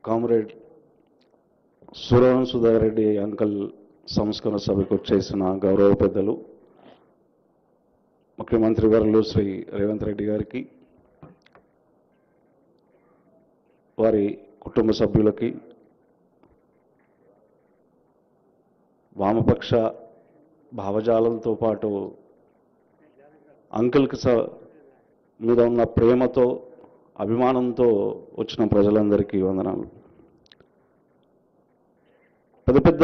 Comrade Suravaram Sudhakar Reddy uncle సంస్కరణ సభకు వచ్చేసిన గౌరవ పెద్దలు ముఖ్యమంత్రి వర్యులు శ్రీ రేవంత్ రెడ్డి గారికి, వారి కుటుంబ సభ్యులకి, వామపక్ష భావజాలంతో పాటు అంకుల్కి మీద ఉన్న ప్రేమతో అభిమానంతో వచ్చిన ప్రజలందరికీ వందనాలు. పెద్ద పెద్ద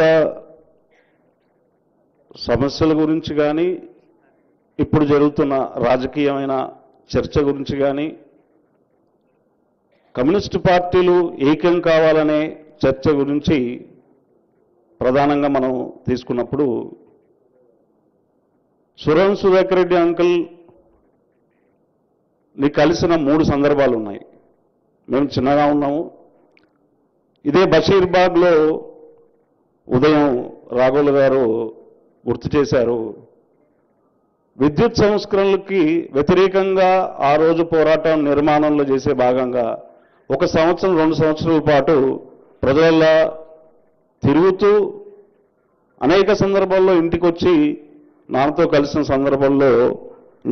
సమస్యల గురించి కానీ, ఇప్పుడు జరుగుతున్న రాజకీయమైన చర్చ గురించి కానీ, కమ్యూనిస్టు పార్టీలు ఏకం కావాలనే చర్చ గురించి ప్రధానంగా మనం తీసుకున్నప్పుడు సురవరం సుధాకర్ రెడ్డి అంకుల్ ని కలిసిన 3 సందర్భాలు ఉన్నాయి. మేము చిన్నగా ఉన్నాము. ఇదే బషీర్బాగ్లో ఉదయం రాఘవులు గారు గుర్తు చేశారు. విద్యుత్ సంస్కరణలకి వ్యతిరేకంగా ఆ రోజు పోరాటం నిర్మాణంలో చేసే భాగంగా 1 సంవత్సరం 2 సంవత్సరాల పాటు ప్రజలల్లా తిరుగుతూ అనేక సందర్భాల్లో ఇంటికి వచ్చి నాన్నతో కలిసిన సందర్భంలో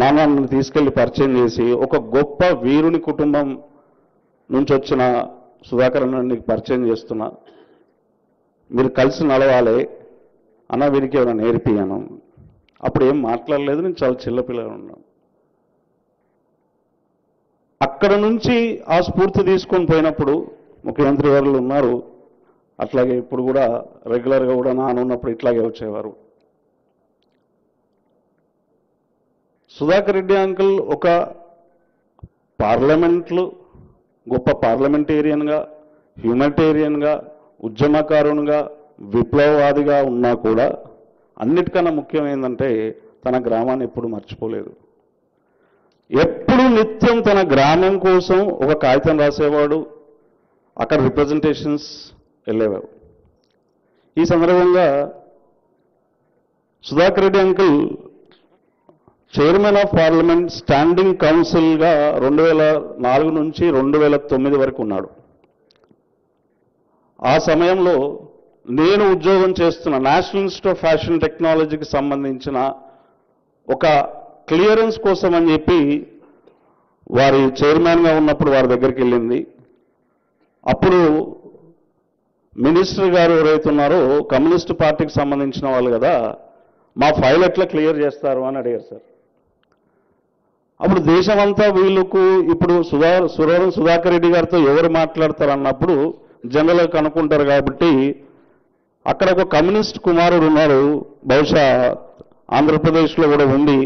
నాన్నను తీసుకెళ్లి పరిచయం చేసి, ఒక గొప్ప వీరుని కుటుంబం నుంచి వచ్చిన సుధాకర్ అన్నని పరిచయం చేస్తున్నా, మీరు కలిసి నడవాలి అన్న, వీరికి ఏమైనా నేర్పియాను. అప్పుడు ఏం మాట్లాడలేదు, నేను చాలా చిన్నపిల్లగా ఉన్నాను. అక్కడ నుంచి ఆ స్ఫూర్తి తీసుకొని పోయినప్పుడు ముఖ్యమంత్రి వర్యులు ఉన్నారు, అట్లాగే ఇప్పుడు కూడా రెగ్యులర్గా కూడా నాన్న ఉన్నప్పుడు ఇట్లాగే వచ్చేవారు. సుధాకర్ రెడ్డి అంకుల్ ఒక పార్లమెంట్లో గొప్ప పార్లమెంటేరియన్గా, హ్యూమనిటేరియన్గా, ఉద్యమకారునిగా, విప్లవవాదిగా ఉన్నా కూడా అన్నిటికన్నా ముఖ్యమైందంటే తన గ్రామాన్ని ఎప్పుడు మర్చిపోలేదు. ఎప్పుడు నిత్యం తన గ్రామం కోసం ఒక కాగితం రాసేవాడు, అక్కడ రిప్రజెంటేషన్స్ వెళ్ళేవారు. ఈ సందర్భంగా Sudhakar Reddy uncle chairman of parliament standing కౌన్సిల్గా 2004 నుంచి 2009 వరకు ఉన్నాడు. ఆ సమయంలో నేను ఉద్యోగం చేస్తున్న నేషనల్ ఇన్స్టిట్యూట్ ఆఫ్ ఫ్యాషన్ టెక్నాలజీకి సంబంధించిన ఒక క్లియరెన్స్ కోసం అని చెప్పి వారి చైర్మన్గా ఉన్నప్పుడు వారి దగ్గరికి వెళ్ళింది. అప్పుడు మినిస్టర్ గారు ఎవరైతే ఉన్నారో కమ్యూనిస్ట్ పార్టీకి సంబంధించిన వాళ్ళు కదా, మా ఫైల్ ఎట్లా క్లియర్ చేస్తారు అని అడిగారు సార్. అప్పుడు దేశమంతా వీళ్ళకు ఇప్పుడు సురవరం సుధాకర్ రెడ్డి గారితో ఎవరు మాట్లాడతారు అన్నప్పుడు జనరల్గా కనుక్కుంటారు కాబట్టి, అక్కడ ఒక కమ్యూనిస్ట్ కుమారుడు ఉన్నాడు, బహుశా ఆంధ్రప్రదేశ్లో కూడా ఉంది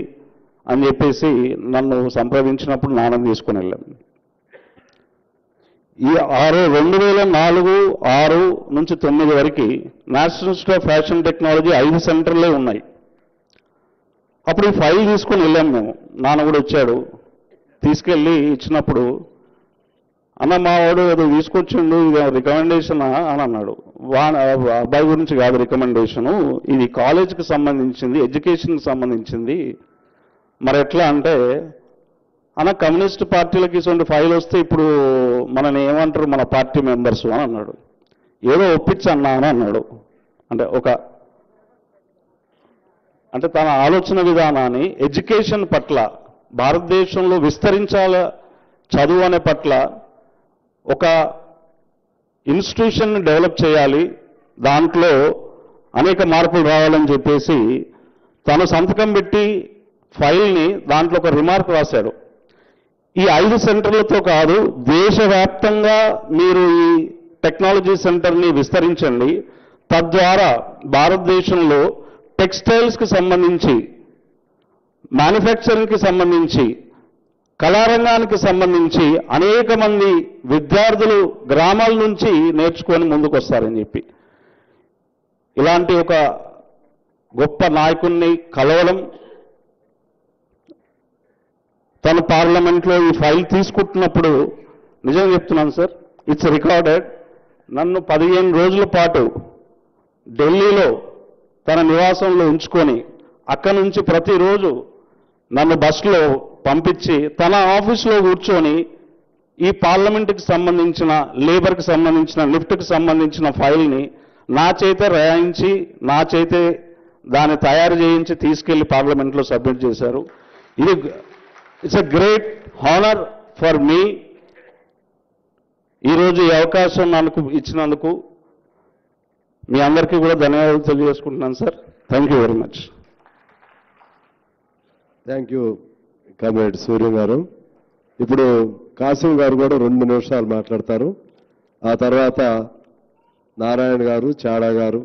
అని చెప్పేసి నన్ను సంప్రదించినప్పుడు నాన్న తీసుకుని వెళ్ళాం. ఈ 2004, 6 నుంచి 9 వరకు national institute of fashion technology 5 సెంటర్లే ఉన్నాయి. అప్పుడు ఈ ఫైల్ తీసుకొని వెళ్ళాం మేము, నాన్న కూడా వచ్చాడు. తీసుకెళ్ళి ఇచ్చినప్పుడు, అన్న మా వాడు ఏదో తీసుకొచ్చిండు, ఇది రికమెండేషన్ అని అన్నాడు. అబ్బాయి గురించి కాదు రికమెండేషను, ఇది కాలేజీకి సంబంధించింది, ఎడ్యుకేషన్కి సంబంధించింది. మరి ఎట్లా అంటే, అన్న కమ్యూనిస్ట్ పార్టీలకి ఇటువంటి ఫైల్ వస్తే ఇప్పుడు మనని ఏమంటారు మన పార్టీ మెంబర్స్ అని అన్నాడు. ఏదో ఒప్పించన్నా అని అన్నాడు. అంటే తన ఆలోచన విధానాన్ని ఎడ్యుకేషన్ పట్ల, భారతదేశంలో విస్తరించాల చదువు అనే పట్ల ఒక ఇన్స్టిట్యూషన్ డెవలప్ చేయాలి, దాంట్లో అనేక మార్పులు రావాలని చెప్పేసి తను సంతకం పెట్టి ఫైల్ని దాంట్లో ఒక రిమార్క్ రాశాడు. ఈ 5 సెంటర్లతో కాదు, దేశవ్యాప్తంగా మీరు ఈ టెక్నాలజీ సెంటర్ని విస్తరించండి, తద్వారా భారతదేశంలో టెక్స్టైల్స్కి సంబంధించి, మ్యానుఫ్యాక్చరింగ్కి సంబంధించి, కళారంగానికి సంబంధించి అనేక మంది విద్యార్థులు గ్రామాల నుంచి నేర్చుకొని ముందుకు వస్తారని చెప్పి ఇలాంటి ఒక గొప్ప నాయకుడిని కలవడం, తను పార్లమెంట్లో ఈ ఫైల్ తీసుకుంటున్నప్పుడు నిజం చెప్తున్నాను సార్, ఇట్స్ రికార్డెడ్, నన్ను 15 రోజుల పాటు ఢిల్లీలో తన నివాసంలో ఉంచుకొని అక్కడి నుంచి ప్రతిరోజు నన్ను బస్సులో పంపించి తన ఆఫీసులో కూర్చొని ఈ పార్లమెంటుకి సంబంధించిన, లేబర్కి సంబంధించిన, లిఫ్ట్కి సంబంధించిన ఫైల్ని నా చేతే రాయించి, నా చేతే దాన్ని తయారు చేయించి తీసుకెళ్లి పార్లమెంట్లో సబ్మిట్ చేశారు. ఇది it's a great honour for me. ఈరోజు ఈ అవకాశం నాకు ఇచ్చినందుకు మీ అందరికీ కూడా ధన్యవాదాలు తెలియజేసుకుంటున్నాను sir. Thank you very much. Thank you comrade Surya గారు. ఇప్పుడు కాసిం గారు కూడా 2 నిమిషాలు మాట్లాడతారు. ఆ తర్వాత నారాయణ గారు, చాడా గారు,